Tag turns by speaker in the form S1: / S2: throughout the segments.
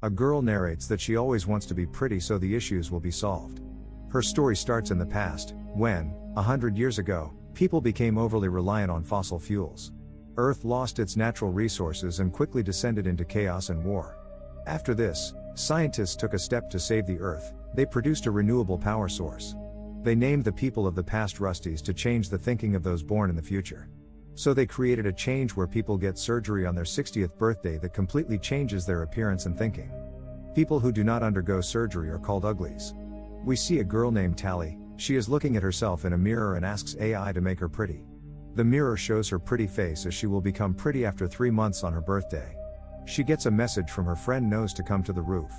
S1: A girl narrates that she always wants to be pretty so the issues will be solved. Her story starts in the past, when, 100 years ago, people became overly reliant on fossil fuels. Earth lost its natural resources and quickly descended into chaos and war. After this, scientists took a step to save the Earth. They produced a renewable power source. They named the people of the past Rusties to change the thinking of those born in the future. So they created a change where people get surgery on their 60th birthday that completely changes their appearance and thinking. People who do not undergo surgery are called uglies. We see a girl named Tally. She is looking at herself in a mirror and asks AI to make her pretty. The mirror shows her pretty face as she will become pretty after 3 months on her birthday. She gets a message from her friend Nose to come to the roof.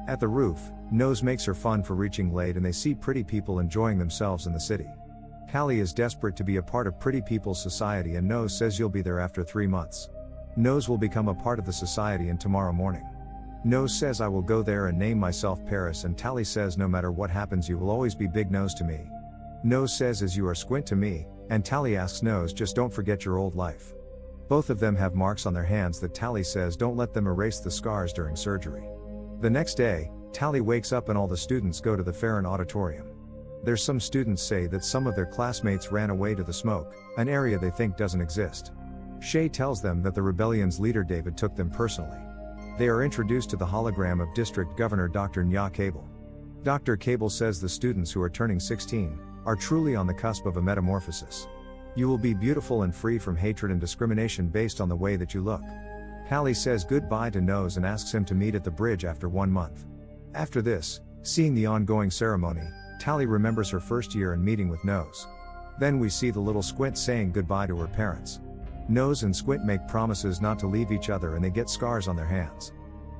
S1: At the roof, Nose makes her fun for reaching late and they see pretty people enjoying themselves in the city. Callie is desperate to be a part of pretty people's society and Nose says you'll be there after 3 months. Nose will become a part of the society and tomorrow morning. Nose says I will go there and name myself Paris and Tally says no matter what happens you will always be Big Nose to me. Nose says as you are Squint to me, and Tally asks Nose just don't forget your old life. Both of them have marks on their hands that Tally says don't let them erase the scars during surgery. The next day, Tally wakes up and all the students go to the Farron Auditorium. There's some students say that some of their classmates ran away to the smoke, an area they think doesn't exist. Shay tells them that the rebellion's leader David took them personally. They are introduced to the hologram of District Governor Dr. Nya Cable. Dr. Cable says the students who are turning 16 are truly on the cusp of a metamorphosis. You will be beautiful and free from hatred and discrimination based on the way that you look. Callie says goodbye to Nose and asks him to meet at the bridge after 1 month. After this, seeing the ongoing ceremony, Tally remembers her first year and meeting with Nose. Then we see the little Squint saying goodbye to her parents. Nose and Squint make promises not to leave each other and they get scars on their hands.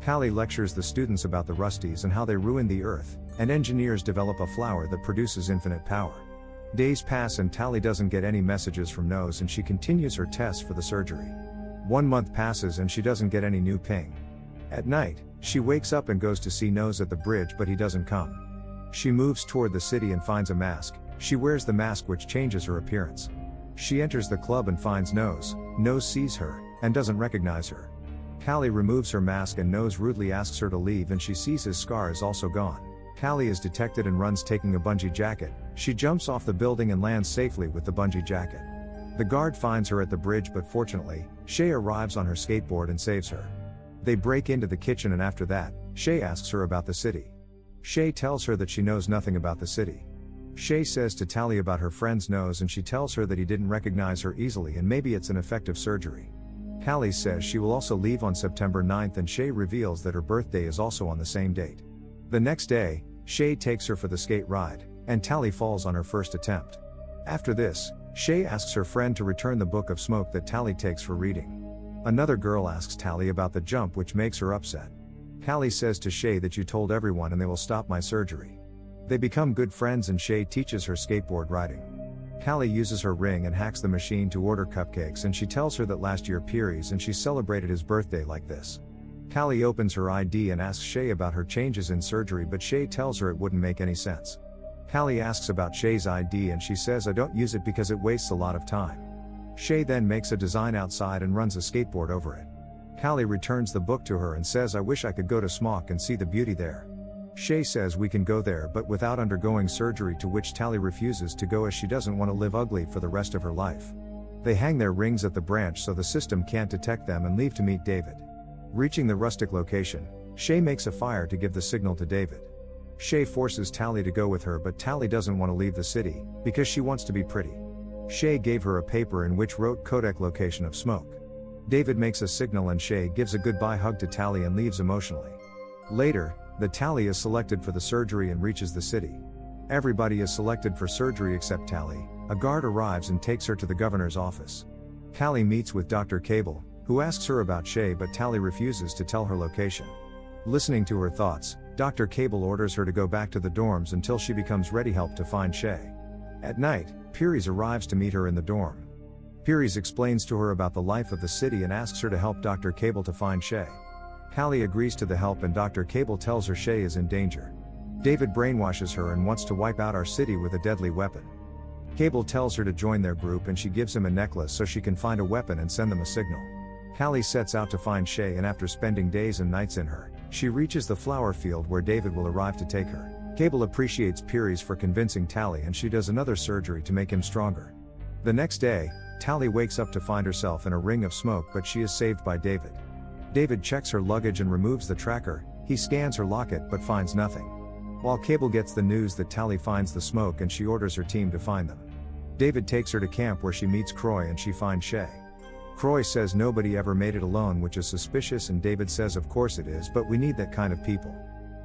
S1: Callie lectures the students about the Rusties and how they ruined the Earth, and engineers develop a flower that produces infinite power. Days pass and Tally doesn't get any messages from Nose and she continues her tests for the surgery. 1 month passes and she doesn't get any new ping. At night, she wakes up and goes to see Nose at the bridge but he doesn't come. She moves toward the city and finds a mask. She wears the mask which changes her appearance. She enters the club and finds Nose. Nose sees her, and doesn't recognize her. Callie removes her mask and Nose rudely asks her to leave and she sees his scar is also gone. Callie is detected and runs taking a bungee jacket. She jumps off the building and lands safely with the bungee jacket. The guard finds her at the bridge but fortunately, Shay arrives on her skateboard and saves her. They break into the kitchen and after that, Shay asks her about the city. Shay tells her that she knows nothing about the city. Shay says to Tally about her friend's nose and she tells her that he didn't recognize her easily and maybe it's an effective surgery. Callie says she will also leave on September 9th and Shay reveals that her birthday is also on the same date. The next day, Shay takes her for the skate ride, and Tally falls on her first attempt. After this, Shay asks her friend to return the book of smoke that Tally takes for reading. Another girl asks Tally about the jump which makes her upset. Callie says to Shay that you told everyone and they will stop my surgery. They become good friends and Shay teaches her skateboard riding. Callie uses her ring and hacks the machine to order cupcakes and she tells her that last year Piries and she celebrated his birthday like this. Callie opens her ID and asks Shay about her changes in surgery but Shay tells her it wouldn't make any sense. Callie asks about Shay's ID and she says I don't use it because it wastes a lot of time. Shay then makes a design outside and runs a skateboard over it. Callie returns the book to her and says I wish I could go to Smock and see the beauty there. Shay says we can go there but without undergoing surgery to which Tally refuses to go as she doesn't want to live ugly for the rest of her life. They hang their rings at the branch so the system can't detect them and leave to meet David. Reaching the rustic location, Shay makes a fire to give the signal to David. Shay forces Tally to go with her but Tally doesn't want to leave the city, because she wants to be pretty. Shay gave her a paper in which wrote Kodak location of smoke. David makes a signal and Shay gives a goodbye hug to Tally and leaves emotionally. Later, the Tally is selected for the surgery and reaches the city. Everybody is selected for surgery except Tally. A guard arrives and takes her to the governor's office. Callie meets with Dr. Cable, who asks her about Shay but Tally refuses to tell her location. Listening to her thoughts, Dr. Cable orders her to go back to the dorms until she becomes ready help to find Shay. At night, Piries arrives to meet her in the dorm. Piries explains to her about the life of the city and asks her to help Dr. Cable to find Shay. Callie agrees to the help and Dr. Cable tells her Shay is in danger. David brainwashes her and wants to wipe out our city with a deadly weapon. Cable tells her to join their group and she gives him a necklace so she can find a weapon and send them a signal. Callie sets out to find Shay and after spending days and nights in her, She reaches the flower field where David will arrive to take her. Cable appreciates Piries for convincing Tally, and she does another surgery to make him stronger. The next day, Tally wakes up to find herself in a ring of smoke, but she is saved by David. David checks her luggage and removes the tracker. He scans her locket but finds nothing. While Cable gets the news that Tally finds the smoke, and she orders her team to find them. David takes her to camp where she meets Croy and she finds Shay. Croy says nobody ever made it alone, which is suspicious, and David says of course it is, but we need that kind of people.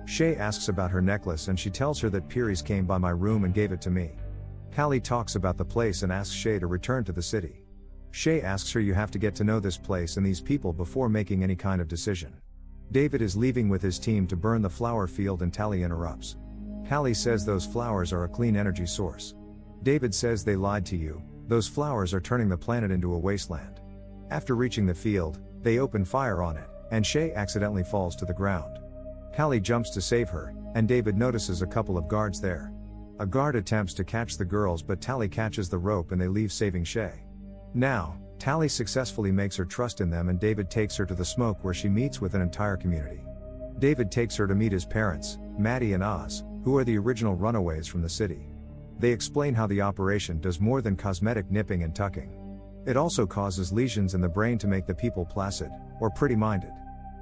S1: Shay asks about her necklace and she tells her that Piries came by my room and gave it to me. Tally talks about the place and asks Shay to return to the city. Shay asks her, you have to get to know this place and these people before making any kind of decision. David is leaving with his team to burn the flower field and Tally interrupts. Tally says those flowers are a clean energy source. David says they lied to you, those flowers are turning the planet into a wasteland. After reaching the field, they open fire on it, and Shay accidentally falls to the ground. Tally jumps to save her, and David notices a couple of guards there. A guard attempts to catch the girls, but Tally catches the rope and they leave, saving Shay. Now, Tally successfully makes her trust in them, and David takes her to the smoke where she meets with an entire community. David takes her to meet his parents, Maddie and Oz, who are the original runaways from the city. They explain how the operation does more than cosmetic nipping and tucking. It also causes lesions in the brain to make the people placid, or pretty-minded.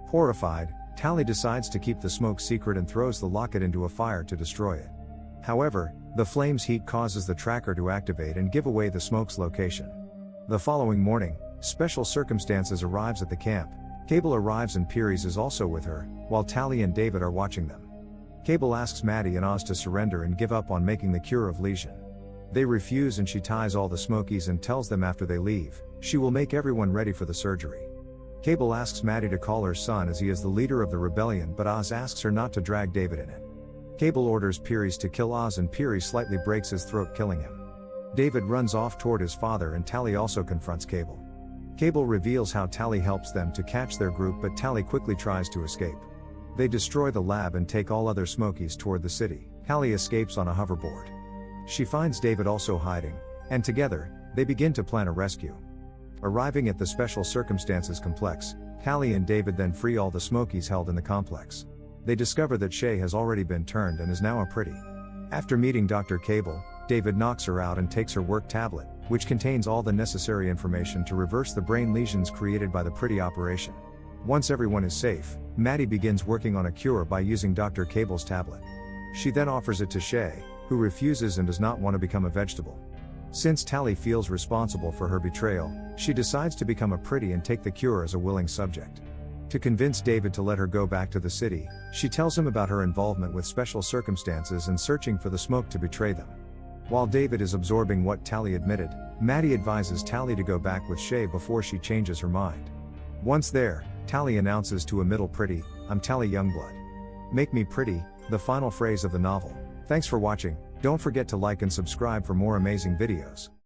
S1: Horrified, Tally decides to keep the smoke secret and throws the locket into a fire to destroy it. However, the flame's heat causes the tracker to activate and give away the smoke's location. The following morning, Special Circumstances arrives at the camp. Cable arrives and Piries is also with her, while Tally and David are watching them. Cable asks Maddie and Oz to surrender and give up on making the cure of lesion. They refuse, and she ties all the Smokies and tells them after they leave, she will make everyone ready for the surgery. Cable asks Maddie to call her son as he is the leader of the rebellion, but Oz asks her not to drag David in it. Cable orders Piries to kill Oz, and Piries slightly breaks his throat, killing him. David runs off toward his father, and Tally also confronts Cable. Cable reveals how Tally helps them to catch their group, but Tally quickly tries to escape. They destroy the lab and take all other Smokies toward the city. Tally escapes on a hoverboard. She finds David also hiding, and together, they begin to plan a rescue. Arriving at the Special Circumstances complex, Tally and David then free all the Smokies held in the complex. They discover that Shay has already been turned and is now a pretty. After meeting Dr. Cable, David knocks her out and takes her work tablet, which contains all the necessary information to reverse the brain lesions created by the pretty operation. Once everyone is safe, Maddie begins working on a cure by using Dr. Cable's tablet. She then offers it to Shay, who refuses and does not want to become a vegetable. Since Tally feels responsible for her betrayal, she decides to become a pretty and take the cure as a willing subject. To convince David to let her go back to the city, she tells him about her involvement with Special Circumstances and searching for the smoke to betray them. While David is absorbing what Tally admitted, Maddie advises Tally to go back with Shay before she changes her mind. Once there, Tally announces to a middle pretty, "I'm Tally Youngblood. Make me pretty," the final phrase of the novel. Thanks for watching. Don't forget to like and subscribe for more amazing videos.